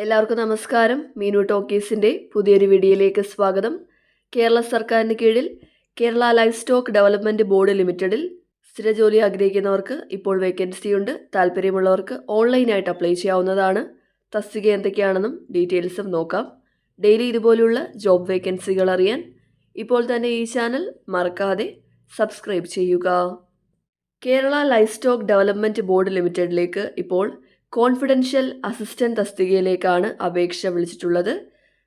എല്ലാവർക്കും നമസ്കാരം. മീനു ടോക്കീസിൻ്റെ പുതിയൊരു വീഡിയോയിലേക്ക് സ്വാഗതം. കേരള സർക്കാരിന് കീഴിൽ Kerala life stock development board ലിമിറ്റഡിൽ സ്ഥിരജോലി ആഗ്രഹിക്കുന്നവർക്ക് ഇപ്പോൾ വേക്കൻസിയുണ്ട്. താല്പര്യമുള്ളവർക്ക് ഓൺലൈനായിട്ട് അപ്ലൈ ചെയ്യാവുന്നതാണ്. തസ്തിക എന്തൊക്കെയാണെന്നും ഡീറ്റെയിൽസും നോക്കാം. ഡെയിലി ഇതുപോലുള്ള ജോബ് വേക്കൻസികൾ അറിയാൻ ഇപ്പോൾ തന്നെ ഈ ചാനൽ മറക്കാതെ സബ്സ്ക്രൈബ് ചെയ്യുക. Kerala life stock development board ലിമിറ്റഡിലേക്ക് ഇപ്പോൾ കോൺഫിഡൻഷ്യൽ അസിസ്റ്റൻറ്റ് തസ്തികയിലേക്കാണ് അപേക്ഷ വിളിച്ചിട്ടുള്ളത്.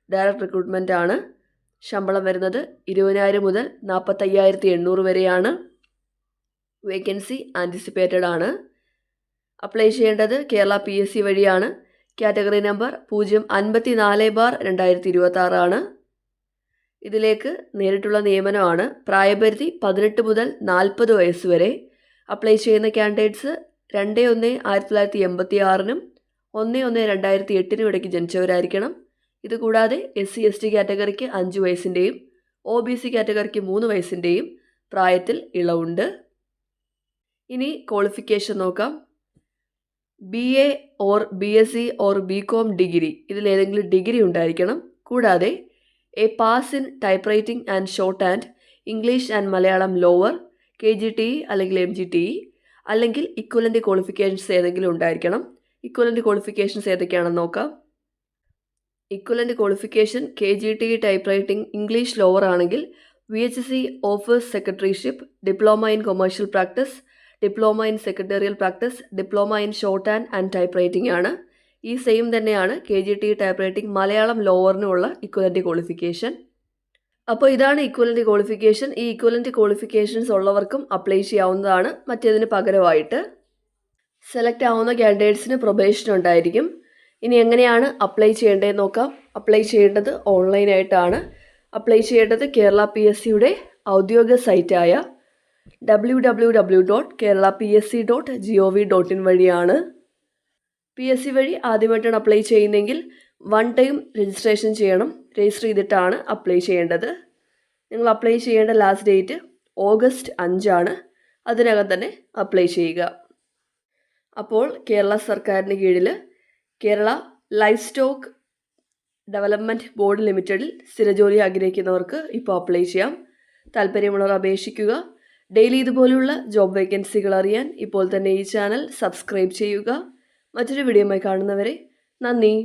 ഡയറക്റ്റ് റിക്രൂട്ട്മെൻ്റ് ആണ്. ശമ്പളം വരുന്നത് 20,000 മുതൽ 45,800 വരെയാണ്. വേക്കൻസി ആൻറ്റിസിപ്പേറ്റഡ് ആണ്. അപ്ലൈ ചെയ്യേണ്ടത് കേരള PSC വഴിയാണ്. കാറ്റഗറി നമ്പർ 054/2026 ആണ്. ഇതിലേക്ക് നേരിട്ടുള്ള നിയമനമാണ്. പ്രായപരിധി 18 മുതൽ 40 വയസ്സ് വരെ. അപ്ലൈ ചെയ്യുന്ന കാൻഡിഡേറ്റ്സ് 2/1/1986 1/1/2008 ഇടയ്ക്ക് ജനിച്ചവരായിരിക്കണം. ഇതുകൂടാതെ SC/ST കാറ്റഗറിക്ക് 5 വയസ്സിൻ്റെയും OBC കാറ്റഗറിക്ക് 3 വയസ്സിൻ്റെയും പ്രായത്തിൽ ഇളവുണ്ട്. ഇനി ക്വാളിഫിക്കേഷൻ നോക്കാം. BA or BSc or BCom degree, ഇതിലേതെങ്കിലും ഡിഗ്രി ഉണ്ടായിരിക്കണം. കൂടാതെ A pass in type writing and short and English and Malayalam lower KGTE അല്ലെങ്കിൽ MGTE അല്ലെങ്കിൽ ഇക്വലൻ്റ് ക്വാളിഫിക്കേഷൻസ് ഏതെങ്കിലും ഉണ്ടായിരിക്കണം. ഇക്വലൻ്റ് ക്വാളിഫിക്കേഷൻസ് ഏതൊക്കെയാണെന്ന് നോക്കാം. Equivalent qualification KGTE type writing English lower ആണെങ്കിൽ VHC office secretaryship, diploma in commercial practice, diploma in secretarial practice, diploma in short and type writing ആണ്. ഈ same തന്നെയാണ് KGTE type writing Malayalam ലോവറിനുള്ള equivalent qualification. അപ്പോൾ ഇതാണ് equivalent qualification. ഈ equivalent qualifications ഉള്ളവർക്കും apply ചെയ്യാവുന്നതാണ്. മറ്റേതിന് പകരമായിട്ട് സെലക്ട് ആവുന്ന കാൻഡിഡേറ്റ്സിന് പ്രൊബേഷൻ ഉണ്ടായിരിക്കും. ഇനി എങ്ങനെയാണ് അപ്ലൈ ചെയ്യേണ്ടതെന്ന് നോക്കാം. അപ്ലൈ ചെയ്യേണ്ടത് ഓൺലൈനായിട്ടാണ്. അപ്ലൈ ചെയ്യേണ്ടത് കേരള PSCയുടെ ഔദ്യോഗിക സൈറ്റായ www.keralapsc.gov.in വഴിയാണ്. PSC വഴി ആദ്യമായിട്ടാണ് അപ്ലൈ ചെയ്യുന്നതെങ്കിൽ 1 ടൈം രജിസ്ട്രേഷൻ ചെയ്യണം. രജിസ്റ്റർ ചെയ്തിട്ടാണ് അപ്ലൈ ചെയ്യേണ്ടത്. നിങ്ങൾ അപ്ലൈ ചെയ്യേണ്ട ലാസ്റ്റ് ഡേറ്റ് August 5 ആണ്. അതിനകം തന്നെ അപ്ലൈ ചെയ്യുക. അപ്പോൾ കേരള സർക്കാരിന് കീഴിൽ Kerala life stock development board ലിമിറ്റഡിൽ സ്ഥിരജോലി ആഗ്രഹിക്കുന്നവർക്ക് ഇപ്പോൾ അപ്ലൈ ചെയ്യാം. താല്പര്യമുള്ളവർ അപേക്ഷിക്കുക. ഡെയിലി ഇതുപോലുള്ള ജോബ് വേക്കൻസികൾ അറിയാൻ ഇപ്പോൾ തന്നെ ഈ ചാനൽ സബ്സ്ക്രൈബ് ചെയ്യുക. മറ്റൊരു വീഡിയോയുമായി കാണുന്നവരെ നന്ദി.